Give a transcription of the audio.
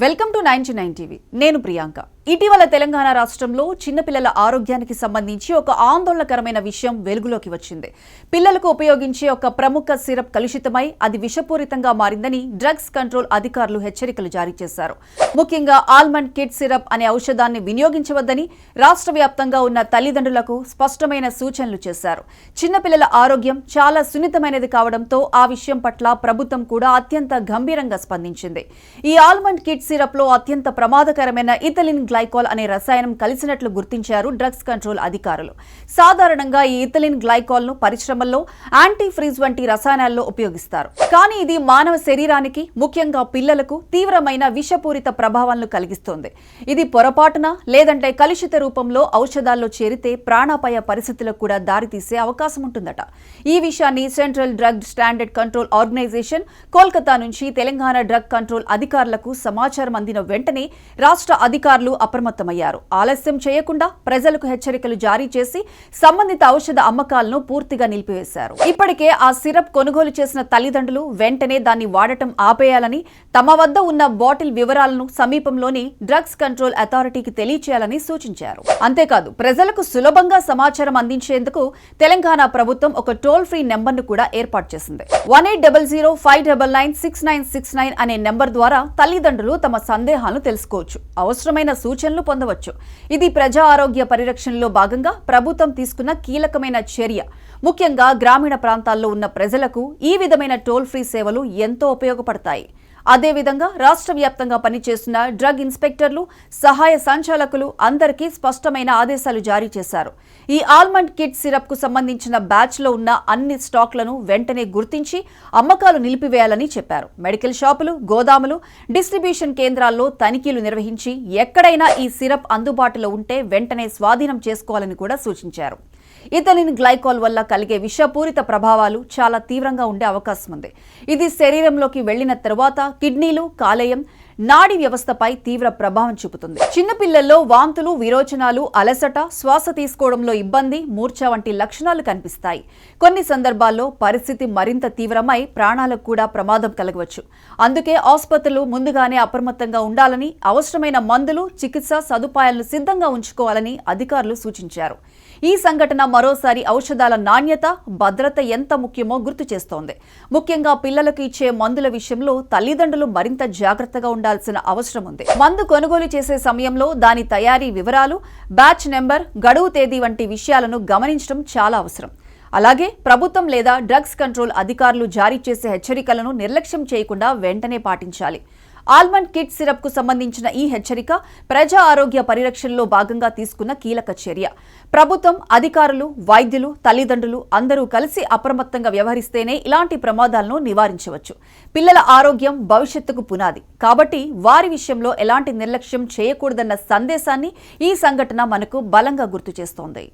Welcome to 99 TV. నేను ప్రియాంక. ఇటీవల తెలంగాణ రాష్ట్రంలో చిన్నపిల్లల ఆరోగ్యానికి సంబంధించి ఒక ఆందోళనకరమైన విషయం వెలుగులోకి వచ్చింది. పిల్లలకు ఉపయోగించే ఒక ప్రముఖ సిరప్ కలుషితమై అది విషపూరితంగా మారిందని డ్రగ్స్ కంట్రోల్ అధికారులు హెచ్చరికలు జారీ చేశారు. ముఖ్యంగా ఆల్మండ్ కిడ్ సిరప్ అనే ఔషధాన్ని వినియోగించవద్దని రాష్ట్ర వ్యాప్తంగా ఉన్న తల్లిదండ్రులకు స్పష్టమైన సూచనలు చేశారు. చిన్నపిల్లల ఆరోగ్యం చాలా సున్నితమైనది కావడంతో ఆ విషయం పట్ల ప్రభుత్వం కూడా అత్యంత గంభీరంగా స్పందించింది. ఈ ఆల్మండ్ కిడ్ సిరప్ లో అత్యంత ప్రమాదకరమైన ఇథిలిన్ గ్లైకాల్ అనే రసాయనం కలిసినట్లు గుర్తించారు డ్రగ్స్ కంట్రోల్ అధికారులు. సాధారణంగా ఈ ఇథిలిన్ గ్లైకాల్ ను పరిశ్రమల్లో యాంటీ ఫ్రీజ్ వంటి రసాయనాల్లో ఉపయోగిస్తారు. కానీ ఇది మానవ శరీరానికి, ముఖ్యంగా పిల్లలకు తీవ్రమైన విషపూరిత ప్రభావాలను కలిగిస్తోంది. ఇది పొరపాటున లేదంటే కలుషిత రూపంలో ఔషధాల్లో చేరితే ప్రాణాపాయ పరిస్థితులకు కూడా దారితీసే అవకాశం ఉంటుందట. ఈ విషయాన్ని Central Drug Standard Control Organisation Kolkata నుంచి తెలంగాణ డ్రగ్ కంట్రోల్ అధికారులకు సమాచారం అందిన వెంటనే రాష్ట్ర అధికారులు అప్రమత్తమయ్యారు. ఆలస్యం చేయకుండా ప్రజలకు హెచ్చరికలు జారీ చేసి సంబంధిత ఔషధ అమ్మకాలను పూర్తిగా నిలిపివేశారు. ఇప్పటికే ఆ సిరప్ కొనుగోలు చేసిన తల్లిదండ్రులు వెంటనే దాన్ని వాడటం ఆపేయాలని, తమ వద్ద ఉన్న బాటిల్ వివరాలను సమీపంలోని డ్రగ్స్ కంట్రోల్ అథారిటీకి తెలియచేయాలని సూచించారు. అంతేకాదు ప్రజలకు సులభంగా సమాచారం అందించేందుకు తెలంగాణ ప్రభుత్వం ఒక టోల్ ఫ్రీ నెంబర్ను కూడా ఏర్పాటు చేసింది. 180059996969 అనే నెంబర్ ద్వారా తల్లిదండ్రులు తమ సందేహాలను తెలుసుకోవచ్చు, అవసరమైన సూచనలు పొందవచ్చు. ఇది ప్రజా ఆరోగ్య పరిరక్షణలో భాగంగా ప్రభుత్వం తీసుకున్న కీలకమైన చర్య. ముఖ్యంగా గ్రామీణ ప్రాంతాల్లో ఉన్న ప్రజలకు ఈ విధమైన టోల్ ఫ్రీ సేవలు ఎంతో ఉపయోగపడతాయి. అదేవిధంగా రాష్ట్ర వ్యాప్తంగా పనిచేస్తున్న డ్రగ్ ఇన్స్పెక్టర్లు, సహాయ సంచాలకులు అందరికీ స్పష్టమైన ఆదేశాలు జారీ చేశారు. ఈ ఆల్మండ్ కిడ్ సిరప్ కు సంబంధించిన బ్యాచ్ లో ఉన్న అన్ని స్టాక్లను వెంటనే గుర్తించి అమ్మకాలు నిలిపివేయాలని చెప్పారు. మెడికల్ షాపులు, గోదాములు, డిస్ట్రిబ్యూషన్ కేంద్రాల్లో తనిఖీలు నిర్వహించి ఎక్కడైనా ఈ సిరప్ అందుబాటులో ఉంటే వెంటనే స్వాధీనం చేసుకోవాలని కూడా సూచించారు. ఇథిలిన్ గ్లైకాల్ వల్ల కలిగే విషపూరిత ప్రభావాలు చాలా తీవ్రంగా ఉండే అవకాశం ఉంది. ఇది శరీరంలోకి వెళ్లిన తరువాత కిడ్నీలు, కాలేయం, నాడీ వ్యవస్థపై తీవ్ర ప్రభావం చూపుతుంది. చిన్నపిల్లల్లో వాంతులు, విరోచనాలు, అలసట, శ్వాస తీసుకోవడంలో ఇబ్బంది, మూర్ఛ వంటి లక్షణాలు కనిపిస్తాయి. కొన్ని సందర్భాల్లో పరిస్థితి మరింత తీవ్రమై ప్రాణాలకు కూడా ప్రమాదం కలగవచ్చు. అందుకే ఆసుపత్రులు ముందుగానే అప్రమత్తంగా ఉండాలని, అవసరమైన మందులు, చికిత్స సదుపాయాలను సిద్ధంగా ఉంచుకోవాలని అధికారులు సూచించారు. ఈ సంఘటన మరోసారి ఔషధాల నాణ్యత, భద్రత ఎంత ముఖ్యమో గుర్తు చేస్తోంది. ముఖ్యంగా పిల్లలకు ఇచ్చే మందుల విషయంలో తల్లిదండ్రులు మరింత జాగ్రత్తగా ఉండాల్సిన అవసరం ఉంది. మందు కొనుగోలు చేసే సమయంలో దాని తయారీ వివరాలు, బ్యాచ్ నెంబర్, గడువు తేదీ వంటి విషయాలను గమనించడం చాలా అవసరం. అలాగే ప్రభుత్వం లేదా డ్రగ్స్ కంట్రోల్ అధికారులు జారీ చేసే హెచ్చరికలను నిర్లక్ష్యం చేయకుండా వెంటనే పాటించాలి. ఆల్మండ్ కిడ్ సిరప్ కు సంబంధించిన ఈ హెచ్చరిక ప్రజా ఆరోగ్య పరిరక్షణలో భాగంగా తీసుకున్న కీలక చర్య. ప్రభుత్వం, అధికారులు, వైద్యులు, తల్లిదండ్రులు అందరూ కలిసి అప్రమత్తంగా వ్యవహరిస్తేనే ఇలాంటి ప్రమాదాలను నివారించవచ్చు. పిల్లల ఆరోగ్యం భవిష్యత్తుకు పునాది కాబట్టి వారి విషయంలో ఎలాంటి నిర్లక్ష్యం చేయకూడదన్న సందేశాన్ని ఈ సంఘటన మనకు బలంగా గుర్తు చేస్తోంది.